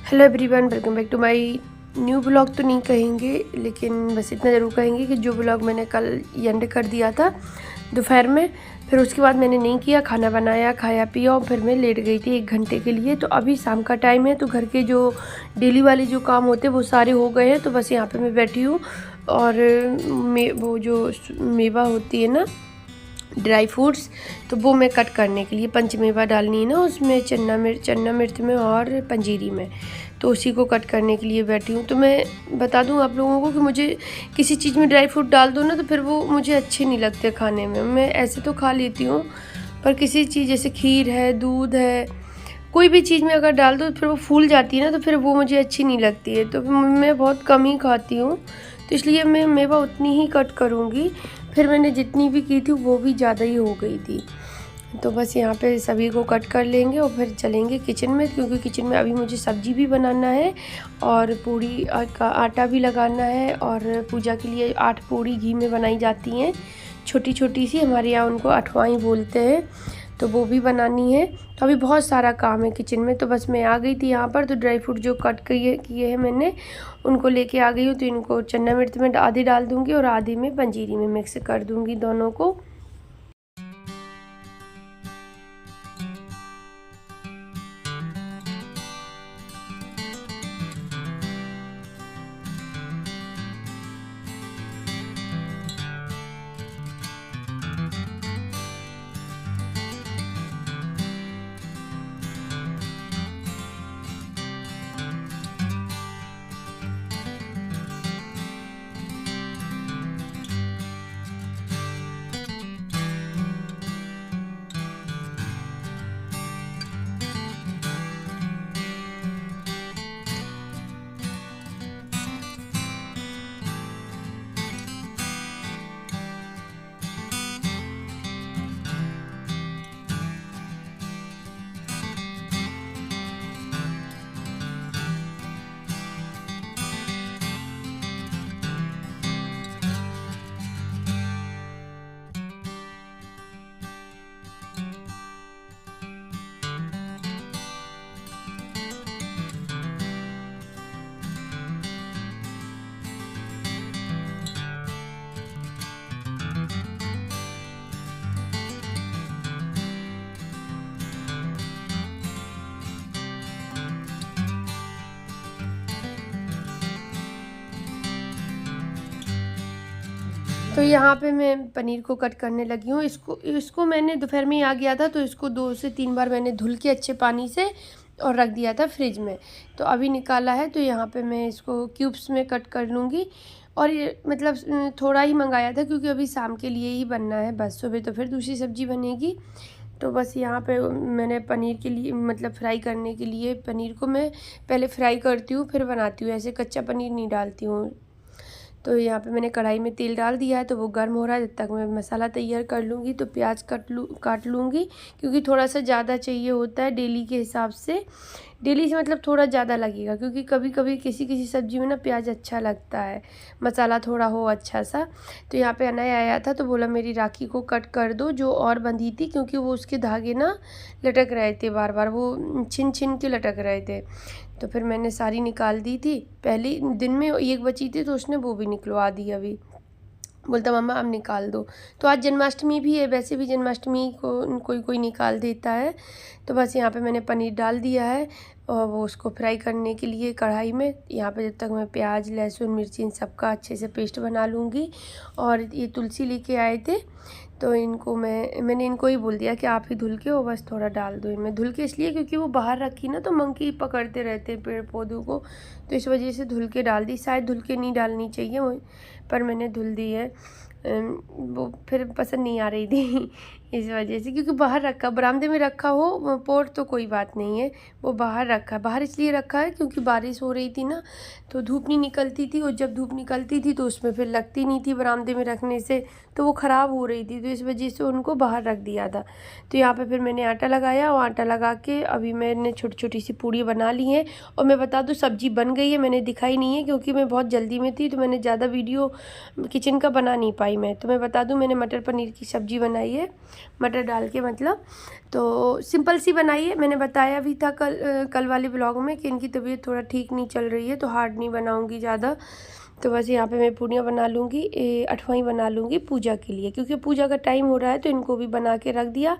Hello everyone, welcome back to my new blog. तो नहीं कहेंगे, लेकिन बस इतना ज़रूर कहेंगे कि जो ब्लॉग मैंने कल एंड कर दिया था दोपहर में, फिर उसके बाद मैंने नहीं किया। खाना बनाया, खाया पिया और फिर मैं लेट गई थी 1 घंटे के लिए। तो अभी शाम का टाइम है, तो घर के जो डेली वाले जो काम होते हैं वो सारे हो गए हैं। तो बस यहाँ पे मैं बैठी हूँ और वो जो मेवा होती है ना, ड्राई फ्रूट्स, तो वो मैं कट करने के लिए पंचमेवा डालनी है ना उसमें, चन्ना मिर्च में और पंजीरी में, तो उसी को कट करने के लिए बैठी हूँ। तो मैं बता दूँ आप लोगों को कि मुझे किसी चीज़ में ड्राई फ्रूट डाल दो ना तो फिर वो मुझे अच्छे नहीं लगते खाने में। मैं ऐसे तो खा लेती हूँ, पर किसी चीज़ जैसे खीर है, दूध है, कोई भी चीज़ में अगर डाल दो तो फिर वो फूल जाती है ना, तो फिर वो मुझे अच्छी नहीं लगती है। तो मैं बहुत कम ही खाती हूँ, तो इसलिए मैं मेवा उतनी ही कट करूँगी। फिर मैंने जितनी भी की थी वो भी ज़्यादा ही हो गई थी। तो बस यहाँ पे सभी को कट कर लेंगे और फिर चलेंगे किचन में, क्योंकि किचन में अभी मुझे सब्जी भी बनाना है और पूड़ी का आटा भी लगाना है। और पूजा के लिए 8 पूड़ी घी में बनाई जाती हैं, छोटी छोटी सी, हमारे यहाँ उनको अठवाई बोलते हैं, तो वो भी बनानी है। तो अभी बहुत सारा काम है किचन में। तो बस मैं आ गई थी यहाँ पर, तो ड्राई फ्रूट जो कट किए हैं मैंने उनको लेके आ गई हूँ। तो इनको चन्ना मिर्च में आधी डाल दूँगी और आधी में पंजीरी में मिक्स कर दूँगी दोनों को। तो यहाँ पे मैं पनीर को कट करने लगी हूँ। इसको मैंने दोपहर में ही आ गया था, तो इसको 2 से 3 बार मैंने धुल के अच्छे पानी से और रख दिया था फ्रिज में। तो अभी निकाला है, तो यहाँ पे मैं इसको क्यूब्स में कट कर लूँगी। और ये मतलब थोड़ा ही मंगाया था, क्योंकि अभी शाम के लिए ही बनना है, बस सुबह तो फिर दूसरी सब्ज़ी बनेगी। तो बस यहाँ पे मैंने पनीर के लिए मतलब फ्राई करने के लिए, पनीर को मैं पहले फ्राई करती हूँ फिर बनाती हूँ, ऐसे कच्चा पनीर नहीं डालती हूँ। तो यहाँ पे मैंने कढ़ाई में तेल डाल दिया है, तो वो गर्म हो रहा है। जब तक मैं मसाला तैयार कर लूँगी, तो प्याज काट लूँगी, क्योंकि थोड़ा सा ज़्यादा चाहिए होता है डेली के हिसाब से। डेली से मतलब थोड़ा ज़्यादा लगेगा, क्योंकि कभी कभी किसी सब्ज़ी में ना प्याज अच्छा लगता है, मसाला थोड़ा हो अच्छा सा। तो यहाँ पे अनय आया था, तो बोला मेरी राखी को कट कर दो जो और बंधी थी, क्योंकि वो उसके धागे ना लटक रहे थे, बार बार वो छिन छिन के लटक रहे थे। तो फिर मैंने सारी निकाल दी थी। पहले दिन में एक बची थी, तो उसने वो भी निकलवा दी। अभी बोलता मम्मा अब निकाल दो। तो आज जन्माष्टमी भी है, वैसे भी जन्माष्टमी को कोई कोई निकाल देता है। तो बस यहाँ पे मैंने पनीर डाल दिया है और वो उसको फ्राई करने के लिए कढ़ाई में। यहाँ पे जब तक मैं प्याज, लहसुन, मिर्ची इन सबका अच्छे से पेस्ट बना लूँगी। और ये तुलसी लेके आए थे, तो इनको मैंने इनको ही बोल दिया कि आप ही धुल के वो बस थोड़ा डाल दो इनमें। धुल के इसलिए क्योंकि वो बाहर रखी ना तो मंकी पकड़ते रहते हैं पेड़ पौधों को, तो इस वजह से धुल के डाल दी। शायद धुल के नहीं डालनी चाहिए, पर मैंने धुल दी है। वो फिर पसंद नहीं आ रही थी इस वजह से, क्योंकि बाहर रखा, बरामदे में रखा हो पोट तो कोई बात नहीं है, वो बाहर रखा है। बाहर इसलिए रखा है क्योंकि बारिश हो रही थी ना, तो धूप नहीं निकलती थी, और जब धूप निकलती थी तो उसमें फिर लगती नहीं थी बरामदे में रखने से, तो वो ख़राब हो रही थी, तो इस वजह से उनको बाहर रख दिया था। तो यहाँ पे फिर मैंने आटा लगाया, और आटा लगा के अभी मैंने छोटी छोटी सी पूड़ी बना ली हैं। और मैं बता दूँ सब्ज़ी बन गई है, मैंने दिखाई नहीं है क्योंकि मैं बहुत जल्दी में थी, तो मैंने ज़्यादा वीडियो किचन का बना नहीं पाई मैं। तो मैं बता दूँ मैंने मटर पनीर की सब्ज़ी बनाई है, मटर डाल के मतलब। तो सिंपल सी बनाई है। मैंने बताया भी था कल वाले ब्लॉग में कि इनकी तबीयत थोड़ा ठीक नहीं चल रही है, तो हार्ड नहीं बनाऊँगी ज़्यादा। तो बस यहाँ पे मैं पूड़ियाँ बना लूँगी, 8वां बना लूँगी पूजा के लिए, क्योंकि पूजा का टाइम हो रहा है, तो इनको भी बना के रख दिया।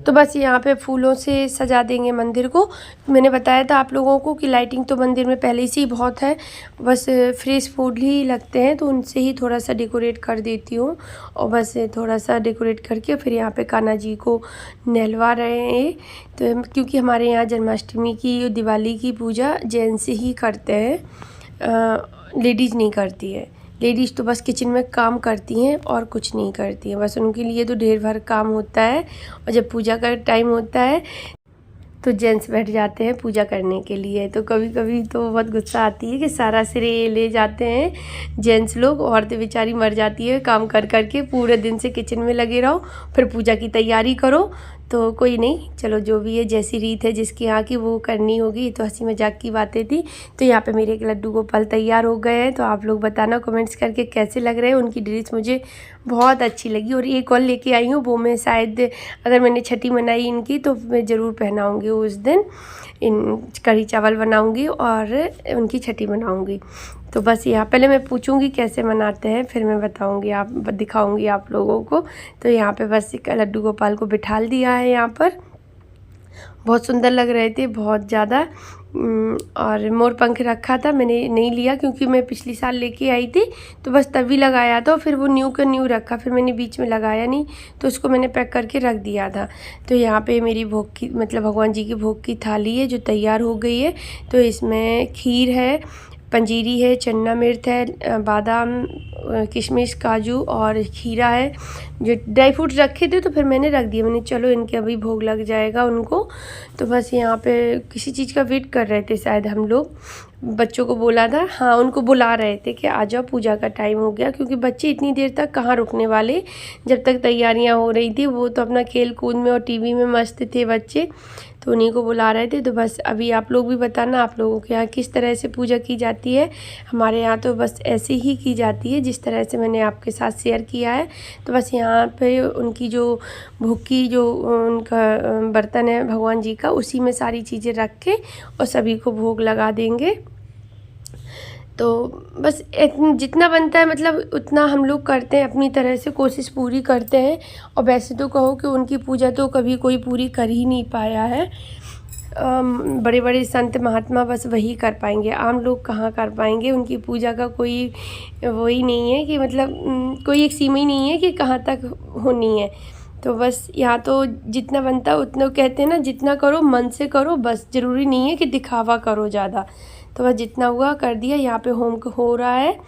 तो बस यहाँ पे फूलों से सजा देंगे मंदिर को। मैंने बताया था आप लोगों को कि लाइटिंग तो मंदिर में पहले से ही बहुत है, बस फ्रेश फूल ही लगते हैं, तो उनसे ही थोड़ा सा डेकोरेट कर देती हूँ। और बस थोड़ा सा डेकोरेट करके फिर यहाँ पे कान्हा जी को नहलवा रहे हैं। तो क्योंकि हमारे यहाँ जन्माष्टमी की, दिवाली की पूजा जेंट्स ही करते हैं, लेडीज़ नहीं करती है। लेडीज़ तो बस किचन में काम करती हैं और कुछ नहीं करती हैं, बस उनके लिए तो ढेर भर काम होता है। और जब पूजा का टाइम होता है तो जेंट्स बैठ जाते हैं पूजा करने के लिए। तो कभी कभी तो बहुत गुस्सा आती है कि सारा श्रेय ले जाते हैं जेंट्स लोग, औरतें बेचारी मर जाती है काम कर कर के, पूरे दिन से किचन में लगे रहो, फिर पूजा की तैयारी करो। तो कोई नहीं, चलो जो भी है, जैसी रीत है जिसकी यहाँ की वो करनी होगी। तो हंसी मजाक की बातें थी। तो यहाँ पे मेरे एक लड्डू गोपाल तैयार हो गए हैं। तो आप लोग बताना कमेंट्स करके कैसे लग रहे हैं। उनकी ड्रेस मुझे बहुत अच्छी लगी, और एक और लेके आई हूँ, वो मैं शायद अगर मैंने छठी मनाई इनकी तो मैं ज़रूर पहनाऊँगी उस दिन। इन कढ़ी चावल बनाऊँगी और उनकी छठी मनाऊँगी। तो बस यहाँ पहले मैं पूछूंगी कैसे मनाते हैं, फिर मैं बताऊंगी, आप दिखाऊंगी आप लोगों को। तो यहाँ पे बस लड्डू गोपाल को बिठाल दिया है यहाँ पर। बहुत सुंदर लग रहे थे, बहुत ज़्यादा। और मोर पंख रखा था, मैंने नहीं लिया क्योंकि मैं पिछली साल लेके आई थी, तो बस तभी लगाया था, फिर वो न्यू का न्यू रखा, फिर मैंने बीच में लगाया नहीं, तो उसको मैंने पैक करके रख दिया था। तो यहाँ पे मेरी भोग की, मतलब भगवान जी की भोग की थाली है जो तैयार हो गई है। तो इसमें खीर है, पंजीरी है, चन्ना मिर्च है, बादाम, किशमिश, काजू और खीरा है। जो ड्राई फ्रूट रखे थे तो फिर मैंने रख दिया, मैंने चलो इनके अभी भोग लग जाएगा उनको। तो बस यहाँ पे किसी चीज़ का वेट कर रहे थे शायद हम लोग, बच्चों को बोला था, हाँ उनको बुला रहे थे कि आ जाओ पूजा का टाइम हो गया, क्योंकि बच्चे इतनी देर तक कहाँ रुकने वाले, जब तक तैयारियाँ हो रही थी वो तो अपना खेल कूद में और टीवी में मस्त थे बच्चे, तो उन्हीं को बुला रहे थे। तो बस अभी आप लोग भी बताना आप लोगों के यहाँ किस तरह से पूजा की जाती है। हमारे यहाँ तो बस ऐसे ही की जाती है जिस तरह से मैंने आपके साथ शेयर किया है। तो बस यहाँ पे उनकी जो भोग की जो उनका बर्तन है भगवान जी का, उसी में सारी चीज़ें रख के और सभी को भोग लगा देंगे। तो बस जितना बनता है मतलब उतना हम लोग करते हैं, अपनी तरह से कोशिश पूरी करते हैं। और वैसे तो कहो कि उनकी पूजा तो कभी कोई पूरी कर ही नहीं पाया है, बड़े बड़े संत महात्मा बस वही कर पाएंगे, आम लोग कहाँ कर पाएंगे। उनकी पूजा का कोई वही नहीं है कि मतलब कोई एक सीमा ही नहीं है कि कहाँ तक होनी है। तो बस यहाँ तो जितना बनता है उतना, कहते हैं ना, जितना करो मन से करो, बस ज़रूरी नहीं है कि दिखावा करो ज़्यादा। तो बस जितना हुआ कर दिया। यहाँ पे होम हो रहा है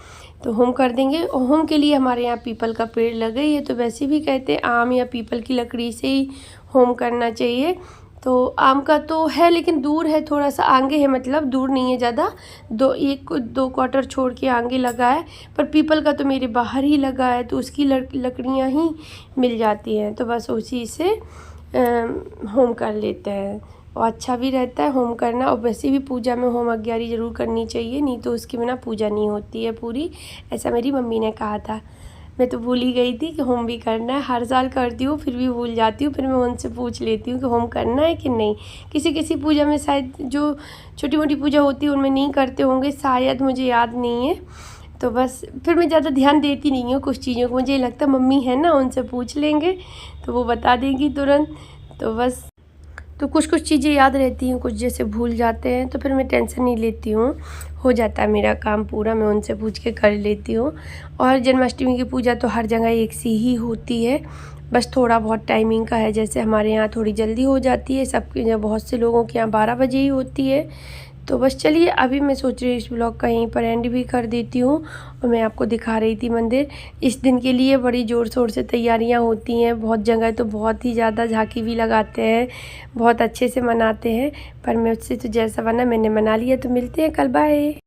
तो होम कर देंगे। और होम के लिए हमारे यहाँ पीपल का पेड़ लगे, ये तो वैसे भी कहते हैं आम या पीपल की लकड़ी से ही होम करना चाहिए। तो आम का तो है लेकिन दूर है, थोड़ा सा आगे है, मतलब दूर नहीं है ज़्यादा, 1-2 क्वार्टर छोड़ के आगे लगा है। पर पीपल का तो मेरे बाहर ही लगा है, तो उसकी लकड़ियाँ ही मिल जाती हैं, तो बस उसी से होम कर लेते हैं। और अच्छा भी रहता है होम करना। और वैसे भी पूजा में होम अग्यारी ज़रूर करनी चाहिए, नहीं तो उसके बिना पूजा नहीं होती है पूरी, ऐसा मेरी मम्मी ने कहा था। मैं तो भूल ही गई थी कि होम भी करना है, हर साल करती हूँ फिर भी भूल जाती हूँ, फिर मैं उनसे पूछ लेती हूँ कि होम करना है कि नहीं। किसी किसी पूजा में शायद जो छोटी मोटी पूजा होती है उनमें नहीं करते होंगे, शायद, मुझे याद नहीं है। तो बस फिर मैं ज़्यादा ध्यान देती नहीं हूँ कुछ चीज़ों को, मुझे लगता है मम्मी है ना, उनसे पूछ लेंगे तो वो बता देंगी तुरंत। तो बस तो कुछ चीज़ें याद रहती हैं, कुछ जैसे भूल जाते हैं, तो फिर मैं टेंशन नहीं लेती हूँ, हो जाता है मेरा काम पूरा, मैं उनसे पूछ के कर लेती हूँ। और जन्माष्टमी की पूजा तो हर जगह एक सी ही होती है, बस थोड़ा बहुत टाइमिंग का है। जैसे हमारे यहाँ थोड़ी जल्दी हो जाती है, सबके बहुत से लोगों के यहाँ 12 बजे ही होती है। तो बस चलिए, अभी मैं सोच रही हूँ इस ब्लॉग का यहीं पर एंड भी कर देती हूँ। और मैं आपको दिखा रही थी मंदिर, इस दिन के लिए बड़ी ज़ोर शोर से तैयारियाँ होती हैं, बहुत जगह तो बहुत ही ज़्यादा झांकी भी लगाते हैं, बहुत अच्छे से मनाते हैं। पर मुझसे तो जैसा बना मैंने मना लिया। तो मिलते हैं कल, बाय।